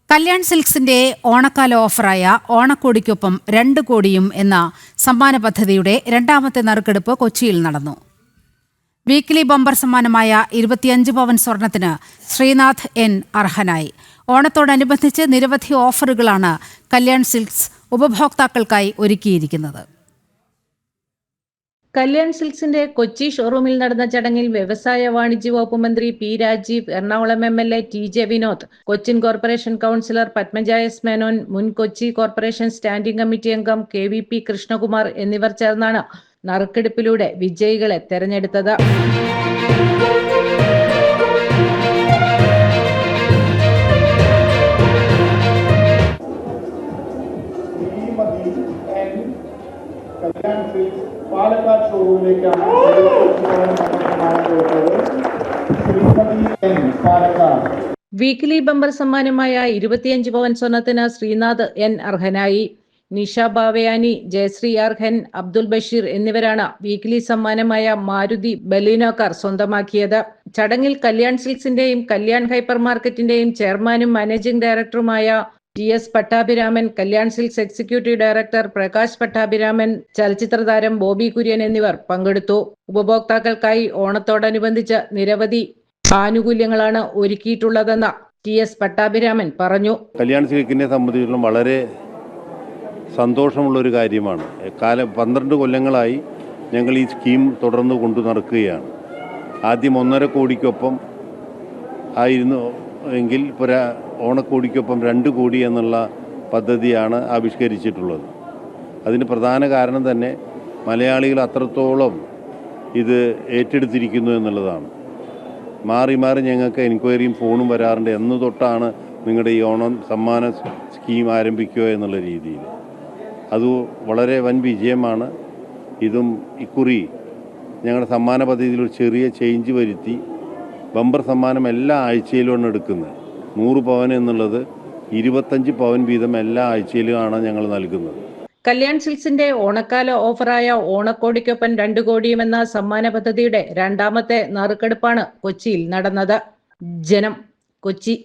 കല്യാൺ സിൽക്സിന്റെ ഓണക്കാല ഓഫറായ ഓണക്കോടിക്കൊപ്പം 2 കോടിയും എന്ന സമ്മാന പദ്ധതിയുടെ രണ്ടാമത്തെ നറുക്കെടുപ്പ് കൊച്ചിയിൽ നടന്നു. വീക്കിലി ബമ്പർ സമ്മാനമായ 25 പവൻ സ്വർണത്തിന് ശ്രീനാഥ് എൻ അർഹനായി. ഓണത്തോടനുബന്ധിച്ച് നിരവധി ഓഫറുകളാണ് കല്യാൺ സിൽക്സ് ഉപഭോക്താക്കൾക്കായി ഒരുക്കിയിരിക്കുന്നത്. കല്യാൺ സിൽക്സിന്റെ കൊച്ചി ഷോറൂമിൽ നടന്ന ചടങ്ങിൽ വ്യവസായ വാണിജ്യ വകുപ്പ് മന്ത്രി P Rajeev, Ernakulam MLA TJ Vinod, Cochin corporation councillor Padmaja S Menon, മുൻ കൊച്ചി കോർപ്പറേഷൻ സ്റ്റാൻഡിംഗ് കമ്മിറ്റി അംഗം KVP കൃഷ്ണകുമാർ എന്നിവർ ചേർന്നാണ് നറുക്കെടുപ്പിലൂടെ വിജയികളെ തെരഞ്ഞെടുത്തത്. പാലക്കാട് ഷോറൂമിലേക്കാണ് വീക്കിലി ബമ്പർ സമ്മാനമായ 25 പവൻ സ്വർണത്തിന് ശ്രീനാഥ് N അർഹനായി. നിഷ ബാവയാനി, ജയശ്രീ അർഹൻ, അബ്ദുൽ ബഷീർ എന്നിവരാണ് വീക്കിലി സമ്മാനമായ മാരുതി ബലീനോ കാർ സ്വന്തമാക്കിയത്. ചടങ്ങിൽ കല്യാൺ സിൽക്സിന്റെയും കല്യാൺ ഹൈപ്പർ മാർക്കറ്റിന്റെയും ചെയർമാനും മാനേജിംഗ് ഡയറക്ടറുമായ TS Pattabhiraman, Kalyan silks executive director Prakash Pattabhiraman, ചലച്ചിത്ര താരം ബോബി കുര്യൻ എന്നിവർ പങ്കെടുത്തു. ഉപഭോക്താക്കൾക്കായി ഓണത്തോടനുബന്ധിച്ച് നിരവധി ആനുകൂല്യങ്ങളാണ് ഒരുക്കിയിട്ടുള്ളതെന്ന് TS പട്ടാഭിരാമൻ പറഞ്ഞു. കല്യാൺ സിൽക്കിനെ സംബന്ധിച്ചിടത്തോളം വളരെ സന്തോഷമുള്ളൊരു കാര്യമാണ്. 12 കൊല്ലങ്ങളായി ഞങ്ങൾ ഈ സ്കീം തുടർന്ന് കൊണ്ടു നടക്കുകയാണ്. ആദ്യം 1.5 കോടിക്കൊപ്പം ആയിരുന്നു എങ്കിൽ ഓണക്കോടിക്കൊപ്പം 2 കോടി എന്നുള്ള പദ്ധതിയാണ് ആവിഷ്കരിച്ചിട്ടുള്ളത്. അതിന് പ്രധാന കാരണം തന്നെ മലയാളികൾ അത്രത്തോളം ഇത് ഏറ്റെടുത്തിരിക്കുന്നു എന്നുള്ളതാണ്. മാറി മാറി ഞങ്ങൾക്ക് എൻക്വയറിയും ഫോണും വരാറുണ്ട്, എന്ന് തൊട്ടാണ് നിങ്ങളുടെ ഈ ഓണം സമ്മാന സ്കീം ആരംഭിക്കുക എന്നുള്ള രീതിയിൽ. അത് വളരെ വൻ വിജയമാണ്. ഇതും ഇക്കുറി ഞങ്ങളുടെ സമ്മാന പദ്ധതിയിൽ ഒരു ചെറിയ ചേഞ്ച് വരുത്തി ബമ്പർ സമ്മാനം എല്ലാ ആഴ്ചയിലുമാണ് എടുക്കുന്നത്. 100 പവൻ എന്നുള്ളത് 25 പവൻ വീതം എല്ലാ ആഴ്ചയിലുമാണ് ഞങ്ങൾ നൽകുന്നത്. കല്യാൺ സിൽക്സിന്റെ ഓണക്കാല ഓഫറായ ഓണക്കോടിക്കൊപ്പം 2 കോടിയും എന്ന സമ്മാന പദ്ധതിയുടെ രണ്ടാമത്തെ നറുക്കെടുപ്പാണ് കൊച്ചിയിൽ നടന്നത്. ജനം, കൊച്ചി.